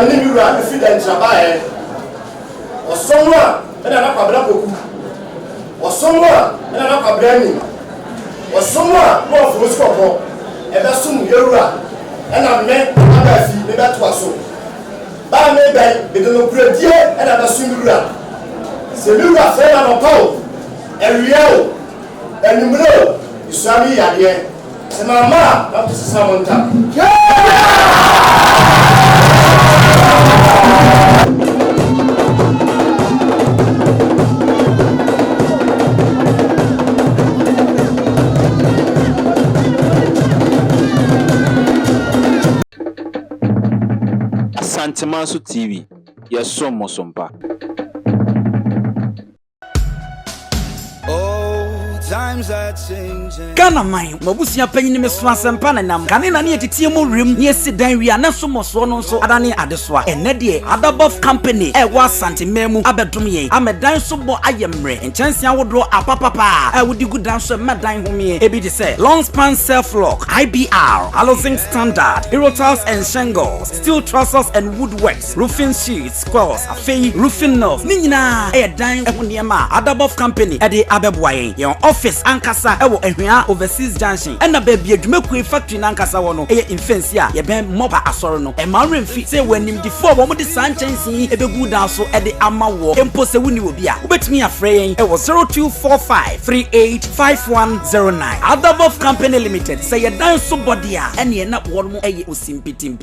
ni wura the feed and chabae osonwa na na kwabra poku osonwa na na kwabra ni osonwa no of roskopo ebe sum yewura na me abafi me beto aso ba me bai be no kradie na ba sum wura se wura fe na no pawo ewiao enumro isami yade se mama na to sesa monta Santimanso TV, ya somos sompa. Ghana mine, Mabusia penny me swan sampanam, Canina near Titiamo rim, near Sidan, we are not so much so Adani Adeswa, and Nedie, Adabov Company, was Santi Memu, Abedumie, I'm a dance so boy I am re, and chance I would draw a papa, I would do good dance so mad dine home, Ebi say, long span self lock, IBR, Allozing Standard, Hero Tiles and Shingles, steel trusses and woodworks, roofing sheets, squares, a fay, roofing nerves, Nina, a dime Uniama, Adabov Company, Eddie Abebway, your office Ankasa, ewo ehwia overseas junction, and a baby adwumakwe factory Nankasa wono, eye infensia, ye ben moba asoro no, e ma remfi, say when him before womo de sanchensi, ebe gu down so, ede ama wo, empo se wuni wobia, ubetimi afrayin, ewo 0245 385109. Adabov Company Limited, say ye dan so bodia, and ye na wono eye usimpitim.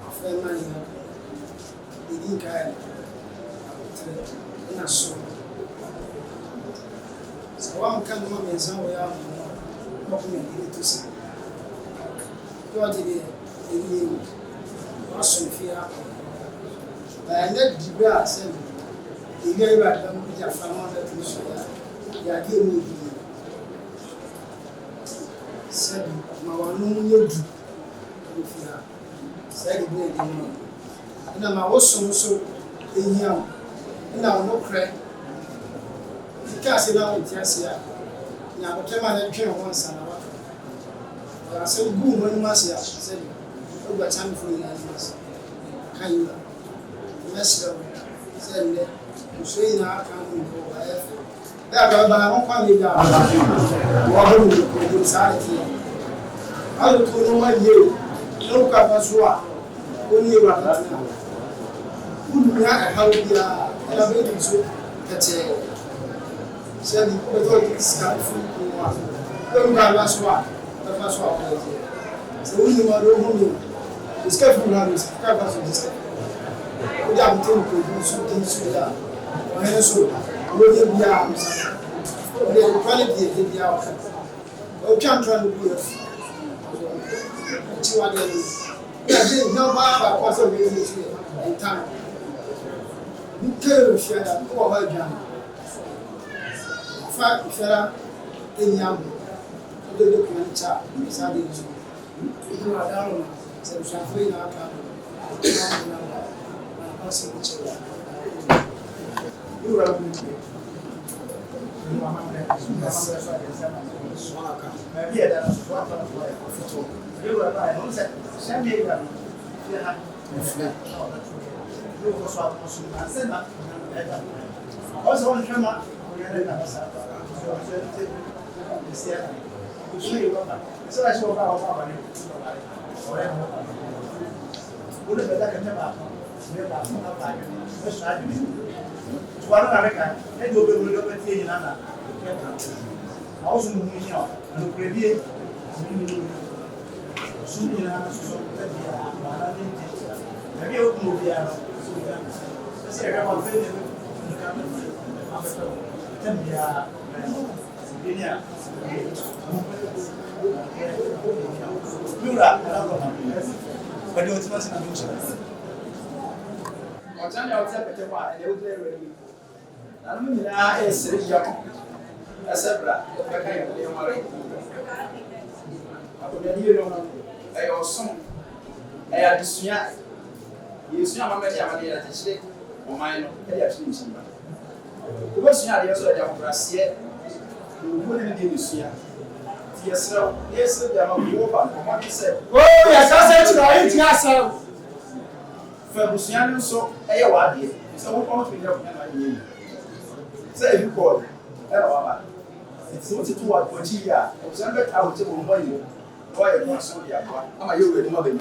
friend man the guy na so so one can no me san we am no ko me di to say to di ni waso fia ba na di ba say the guy ba da mu ja fa mo da tu so ya ke mu di say ma wa no mu yedu fia say di ni no na ma waso so ehiam na no kre kasi na o tiase a na o tema na twen ho nsa na wa ya se gu mo ni masia se o gba chan fu ni na mas kan yi mesro se ne so yi na aka mu ko ba e da ba mo kwa mi ga wa ho ni ko sa ti alu ko no ma ye no ka ba so a o ni wa ta na ulu ya ha o dia ela be ni so kete sẹ́ni pẹ̀lú ìsìnkà fún wa lórí ká lásùwà lọ́fàṣùwà ọ̀pọ̀ ẹ̀jẹ̀ ṣe ó ní wọn lóhùn ní ìsìnkà fún wa ní ìsìnkà bá fún ìsìnkà ó dá àmì tó ń pè ní ṣúkẹ́ ní ṣúkẹ́ ọ̀hẹ́ ṣò olóyè bí i àmì ọ̀dẹ̀ ìpálẹ̀ bí èdè bí i ọ̀kẹ́ ó kí àǹtọ́ ní bí ẹ̀fù tí wà dẹ̀ ní bí àdé ìná bá bà pàṣẹ òwe ní ìṣúkẹ́ ìtàn ní kéèrò fi ẹ̀dà tó wọ̀ wá ìjà fa ifera enyam do documentar sabe isso tudo lá dá uma se já foi na casa na passa de chegar eu era muito Fabusiano so é o adi. Isso é ponto melhor que na linha. Sei que pode. É o aba. Se você tu a podia, você não vai estar o teu banho. Vai no ação de agora. Ama eu ele não vem.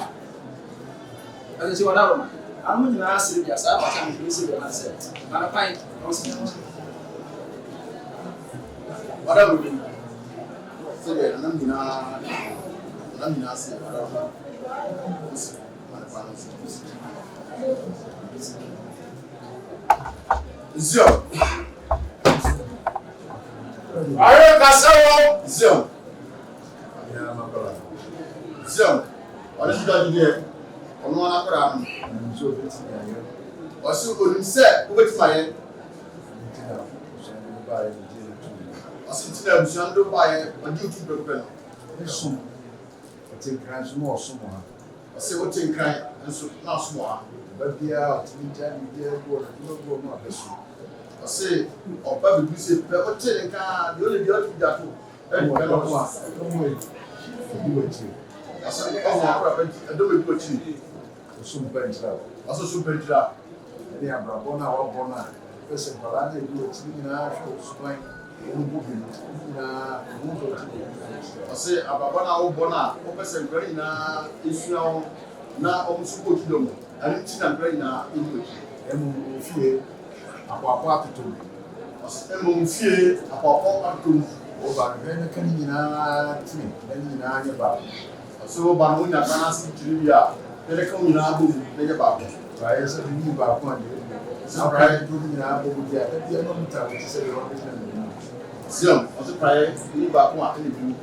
Mas se olhar uma, a mulher na série de asa, mas a mulher se vê na série. Mas na pai, não se não. Ora o bem. Se vê na mina se ora. Zion. Ayo kasawo Zion. Ya makala. Zion. Wala sida dide. Ono na kora am. So beti ya yo. Osu onim se ubeti maye. Osu tina bushando baye, andi utu bebe. Eso. Ati kran so mo so mo ha. Osu wotin kran nso na so mo ha. Babia tinja ni de go no abesu. Ose oba bi se pe o tere nka de o le bi o ti da to. E ni no ko a. Bi wo ti. Ase o wa ra ba do me bi o ti. So bentra. Ase so bentra. Ni abrabo na wa bona. Pese para na bi o ti ni na so so plan. O bu bi na mu do ti. Ase abrabo na wo bona. O pese ngari na isu na o mu su ko ti do mo. Ani tina ngari na ilu. Emu fie akwa atoto emu fie akwa atoto o ba ne kan nyina tini na nyina anya ba so ba no nya kana si jiri ya Ele come na abu, ele ba. Vai essa de ba com ele. Não vai tudo na abu dia, até dia não tá, você se lembra disso. Sim, você praia, ele ba com aquele viu.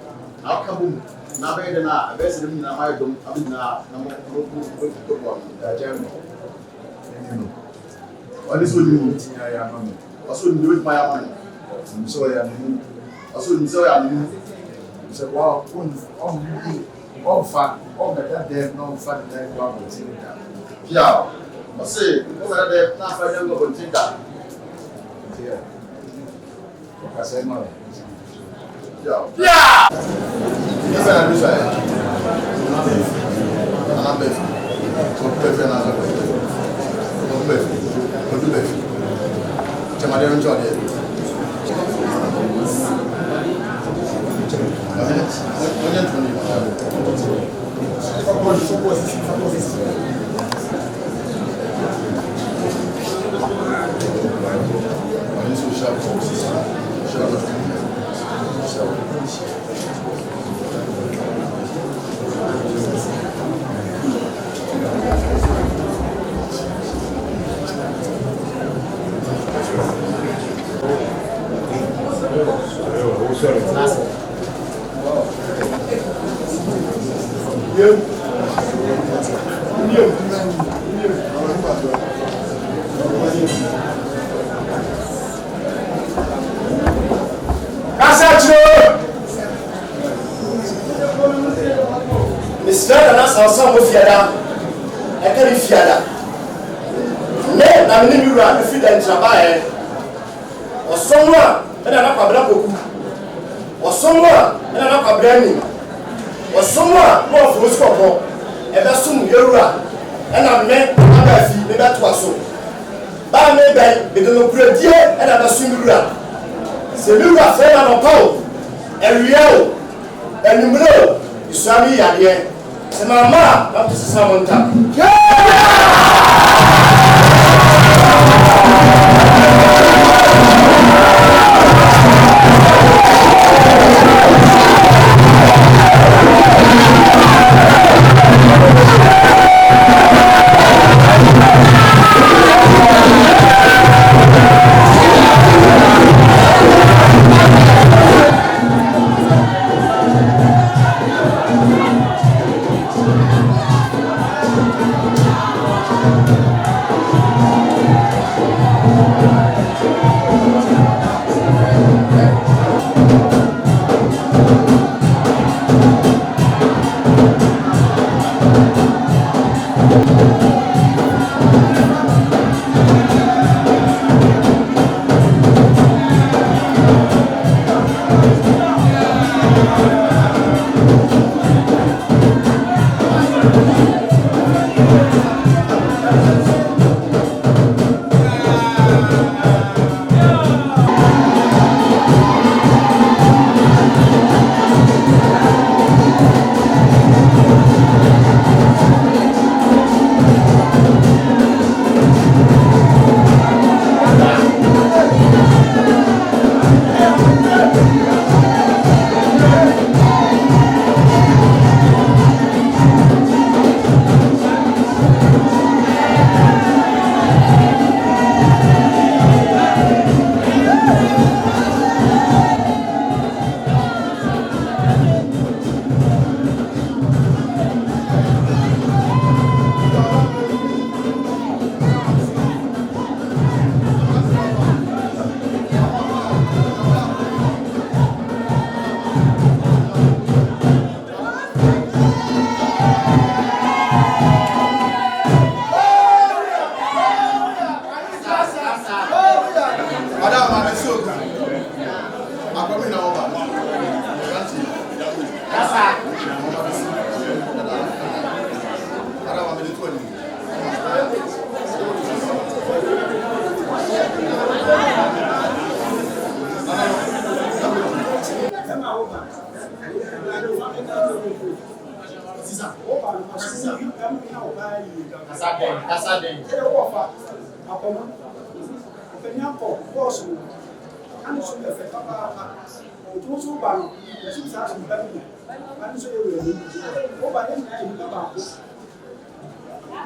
Na acabou. Na beira na, a vez de na mais dom, a na mo do bom. Da jam. Olha isso ali. Tinha ya mano. Passou de noite mais amanhã. So ya ni. Passou de céu ali. Você vai on fa, on da de não fa da igual você tá. Já. Você, como era de na fazer uma botinha. Tia. O café mano. Já. Já. Essa é a luz aí. Na beira. Só perfeito na beira. No beira. No beira. Chamaria um Jorge. Mr. Nasa Sam Fiada, I can't fiada. Ne, na mini mura, if you don't trabaye, or somewhere, and I'm not a book, or somewhere, and I'm not a branding, or somewhere, more for us couple, and that's soon Yura, and I'm meant to see the that was so. But maybe they don't pray dear, and I'm a singular. Selura, friend of Paul, and real, and you know, you saw me at the end. Mama, I'm just someone time.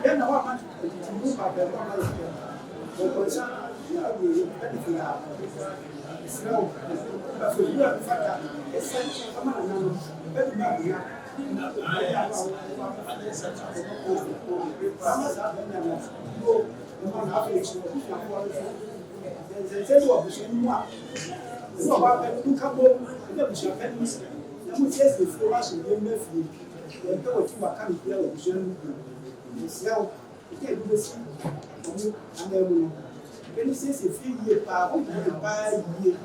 then I want to move back the one. So, but for you, the fact that essential command Ele se filho para o pai e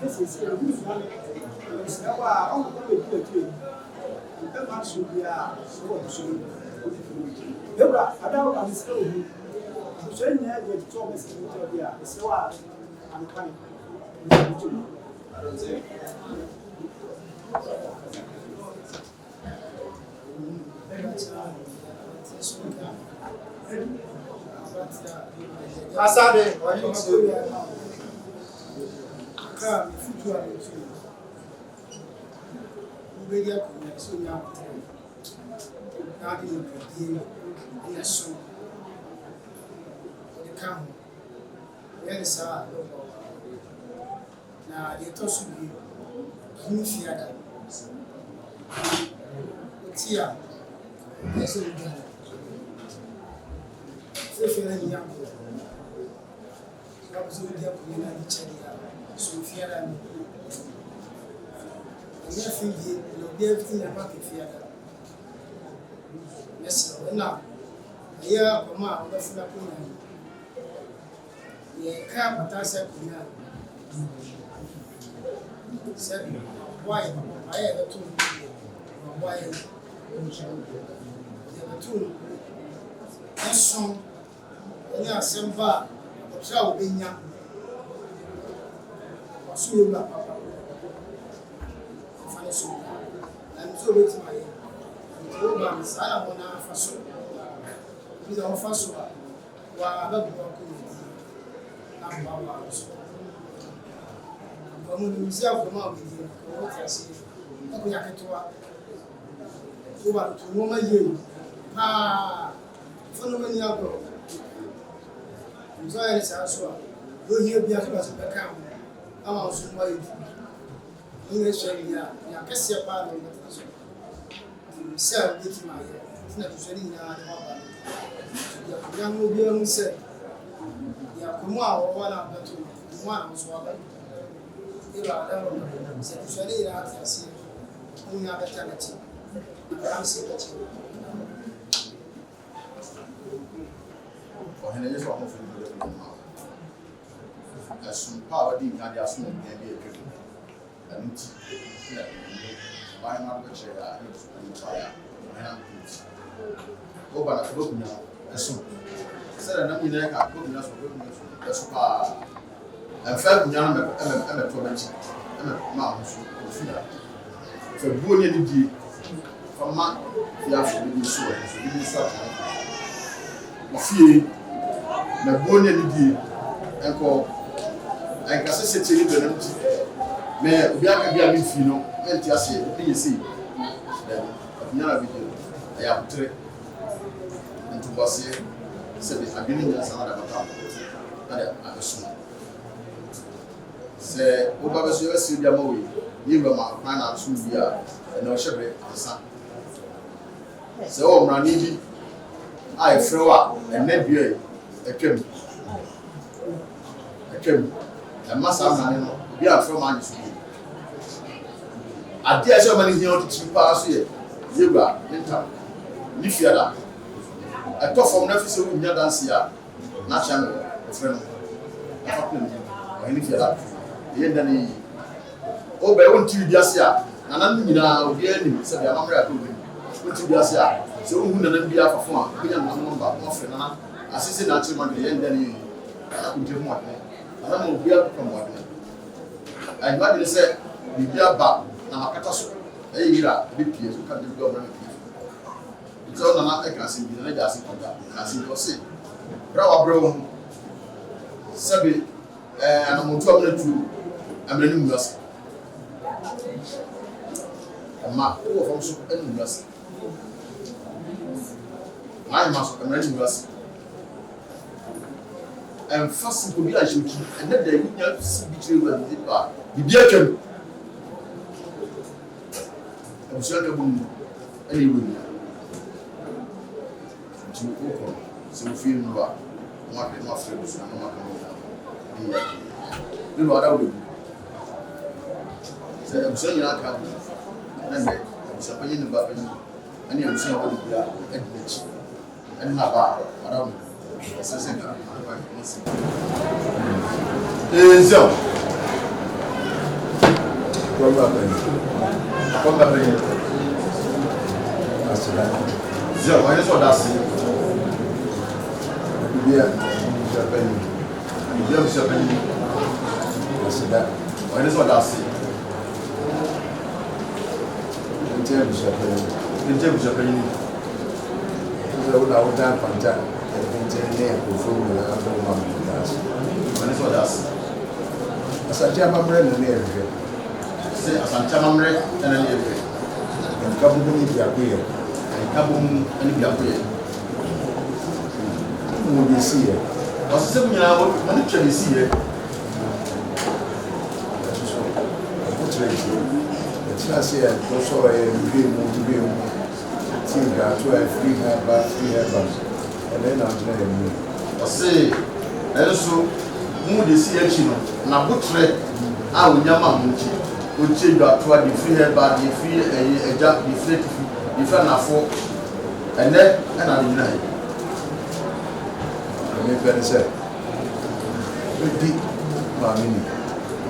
esse se não há um pouco aqui então acho que a eu adoro a missão o senhor né de todo esse muito dia esse o pai Asabe, olha isso. Cara, futuro é isso. O veio com isso já. Nada de perder, é só. De carro. Ele sabe. Na de to subi. Kini fiada. Tia. Esse é o dia. Se fere ni yango. Sababu sio dia kuona ni charia. So fiada ni. Ni afindi no dia fitina kwa fiada. Yes, na. Ya kama unafuna kuna. Ye ka patasa kuna. Sabi why aya da tun. Why ya tun. Eso ni asemba obsa obenya osuye la papa fane so na nzo beti maye o ba misala bona faso biza o faso wa ababu ko ni na baba so ba mu ni sia ko ma bi ko tasi ko yaketwa o ba to no ma ye pa phenomenon yako mzoya ni sawa do hiyo bia kwa sababu kama ama usumwa hivi ni sheria ya kesi pale ndio sasa biki maye tuna tusheria na baba ya kuyangu bia mse ya kumwa wana watu mwana mswaba ila adamu sasa tusheria ya kiasi kuna batana chini ramsi chini ɔhene yɛ sɛ ɔmo firi bi ɛfiri mu a ɛsom pa a wɔde nka de asom nyina bi ɛtwa mu ɛno nti na ɔhene no abɛkyerɛ a ɛne nipa yɛ a ɔhene ankɔnti woba na kɔbɛkunya ɛsom sɛdeɛ nam nyinaa ka kɔbɛkunya so kɔbɛkunya so ɛso paa ɛmfa akunya no ɛmɛtɔ n'akyi ɛmɛma ahosuo ɔfiri a fa buo ne adidie fa ma fiafo bi bi so ɛso bi bi sa ofie na bonya ni die enko enkase se tiri do nam ti me obi aka bia me fi no me nti ase bi yesi da nyara bi de ya putre ntu base se bi abini nya sana da bata ada abeso se oba beso yesi bia ma we ni ba ma kwa na aso bi a na o hyebe ansa se o mra ni bi a efrewa enabie atwam masa mane no bi afro ma nyi so ade a se ma ni hia o ti pa so ye yegba nta ni fiada ato fom na fi se wo nya danse a na cha no efre no afa ko ni fiada ye nda ni o be won ti bi ase a na nan nyina obi anim se bi amamre ato bi won ti bi ase a se wo hu na nan bi afafo a bi na no ba mo fre na asisi na chi ma de ye nda ni ana kunje mu ade ana mo bia ko mo ade ai ma de se bi bia ba na makata so e yira bi pie so ka de go na pie so na e ka sin bi na ja sin ko da ka sin ko se bra wa bra wo sabe ana mo tu amna tu amna ni mu yas ama ko fam so enu yas I must come ready to us. And first, to be a shoot, and then they would not see between the dear Ken. I'm certain anyway. To open, so feel no what the master was no matter. The Lord, I will. So I'm saying, I can't. And I'm saying about it. And I'm saying, what is and have around. So, come back here. Zero, why is what that's it? Yeah, why is what that's it? In terms of penny, without that contact, when is what that's as a German bread and everything. Say, as a German bread and everything. And Kabum in the appear, and Kabum and the appear. Who will you see it? Was 7 years old when you can see it. It's not say, also a review, think that 3 herbs, and then I'm telling you. I say, and so, who they see a chino, Nabutre, I will Yama Muchi, would change that toward the free herb, the free a jack, the free, the fan and then, and I'm denied. I mean, better say, deep, Mammy.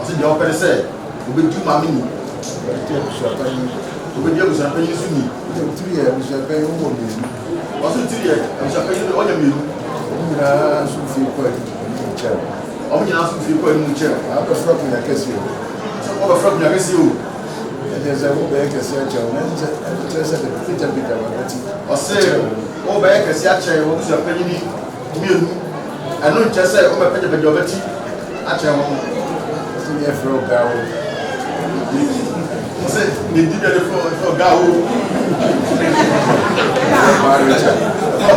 I said, the opera said, we will do Mammy. To be able to champagne to me. 3 years, champagne won't be. Was it 3 years? And champagne on you. I should feel quite in the chair. Only ask if you quite in the chair. I was from the Cassio. Some of the Cassio. And there's a back as a chair, and just at the Peter Peter. Or say, oh, back as a chair, what was your penny? And not just say, oh, my penny, but your Betty. I tell you, I throw down. They did it for Gao.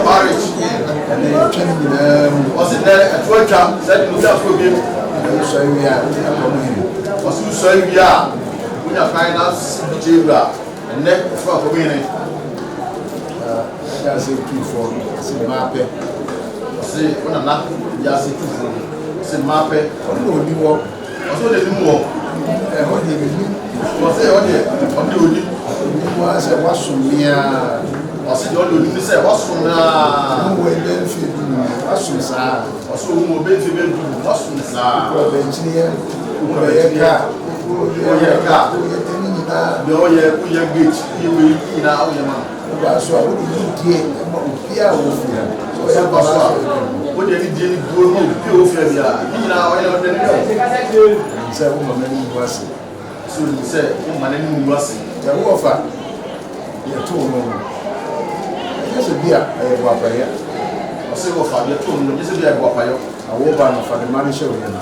Marriage. And they was it there at work? Said you have to give. So we are. Was you say we are? We are finance, Jibra, and then for a community. That's a 2-4. See, Mape. See, when I'm not, just a 2-4. See, Mape. Oh, you walk. Also, they didn't walk. Was there on the was a washroom near was it all you say? What's from the way benefit? What's from Sa? Also, who will benefit? What's from Sa? Or engineer? Who are your car? No, you're good. You will in our man. So I wouldn't get here with you. So what did you do? You feel you know, say, woman, was so you say, woman, was the offer. You're too long. Yes, a beer, I have a prayer. I say, offer, you're too long. Yes, a beer, I will ban for the money show him. I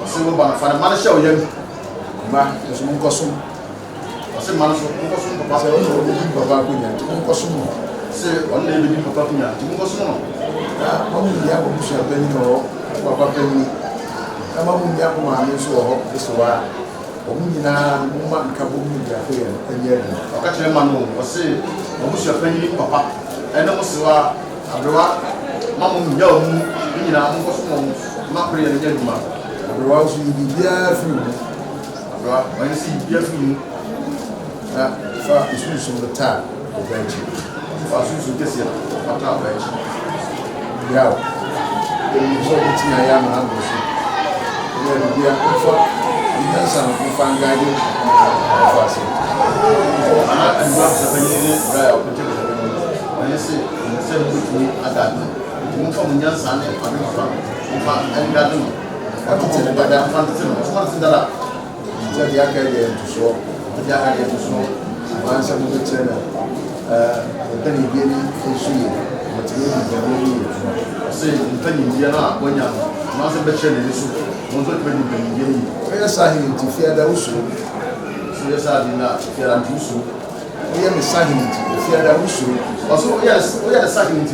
say, we'll ban for the money show him. Ma, there's one costume. I say, man, so Papa, say, Papa, say, one day we Papa, you must know. Only the apple champagne or Papa Penny. I'm a young man, so this way. Omina, woman, Kabum, and yet, I catch a man who say, Omusha Penny, Papa, and Omusua, Abroa, Mamma, young, in our Moscow, Macri and gentleman. Abroa, you be there for you. Abroa, when you see dear for you, far is use of the time of venture. Far use of this year, not our venture. Yeah, so it's I am humble. We are for. Yes, I'm going to guide you. And what's the opportunity? When you say, with me, I got you. You from young son and coming from and got you. What is it about that? What's that? The Academy to show. The Academy to show. Once I'm going to tell the penny baby issue. But you say, the penny Vienna, when you're not a better than this. Yes, I interfere also. So, yes, I did not fear and do so. we are missing it. If you are the issue, also yes, we are the second it.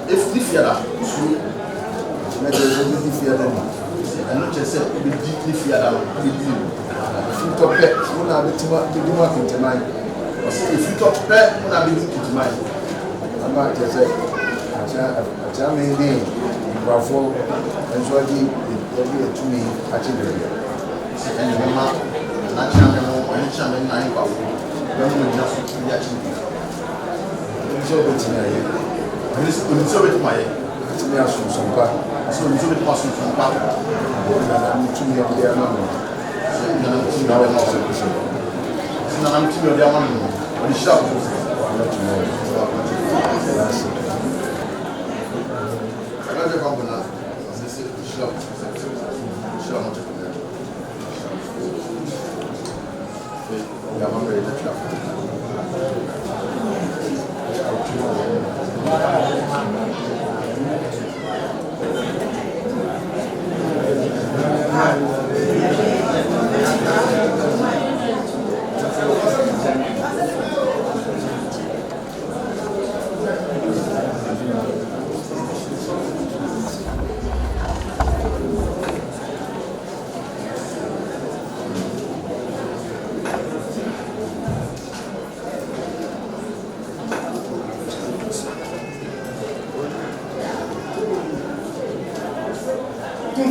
If you are the issue, maybe if you are the and not just say if you are the if you talk back, we are the team work into mind. If you talk back, we are the team into mind. I'm not just say, I tell me name, Bravo, and so I did to me, actually. And the mama, not chairman, and chairman, I go. When we just reaction. So it's my, so it's my, it's me as from some part. So it's a bit possible from part. I'm to me of their number. So I'm also pushing. So I'm to your one. When you shop, I'll let you know. I got the company. This is shop. Shop. Yeah, I'm ready to travel.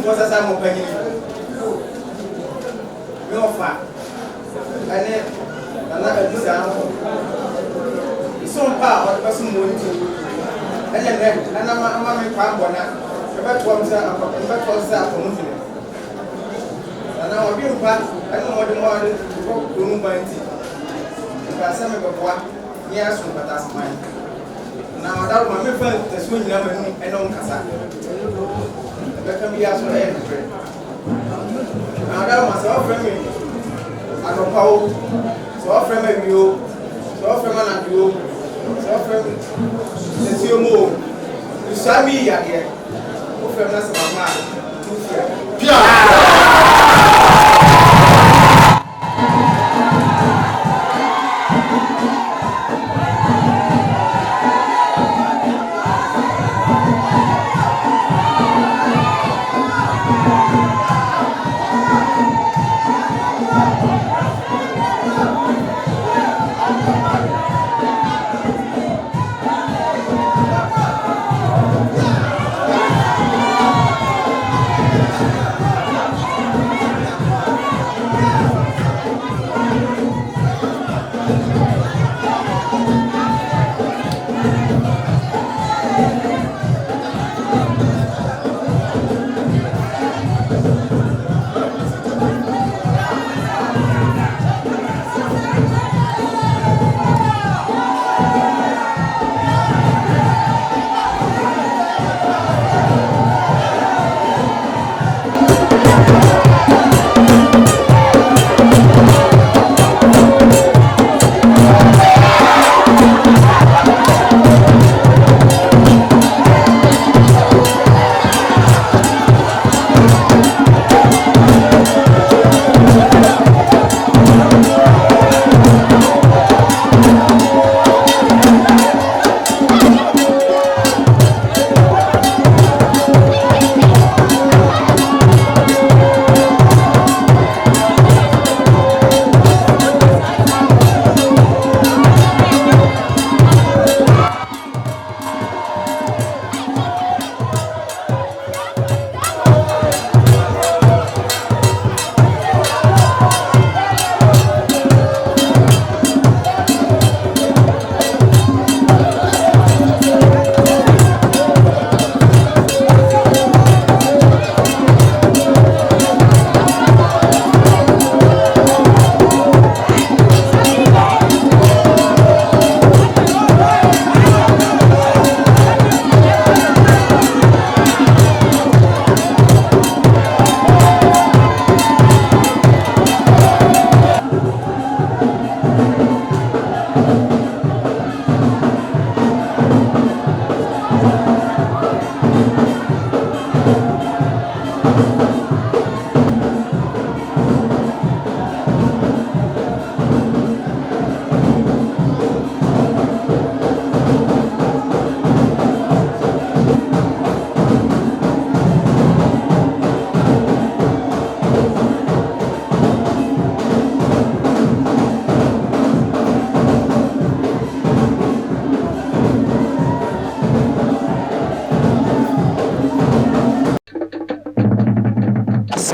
What's a time of penny? No fat. I never another disarm. Some power, person will do. And then, and I'm a pambona. About one side, about one side for moving. And now I'm being back. I don't want the more to move my tea. If I send me a boy, yes, but that's mine. Now, that my friend, the swing number and on Casa. Can be as well every now that myself from me I don't power so offer me you so offer man and you so offer the see more you saw me here offer me as a man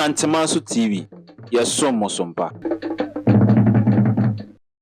Santemanso TV, your son Mosompa.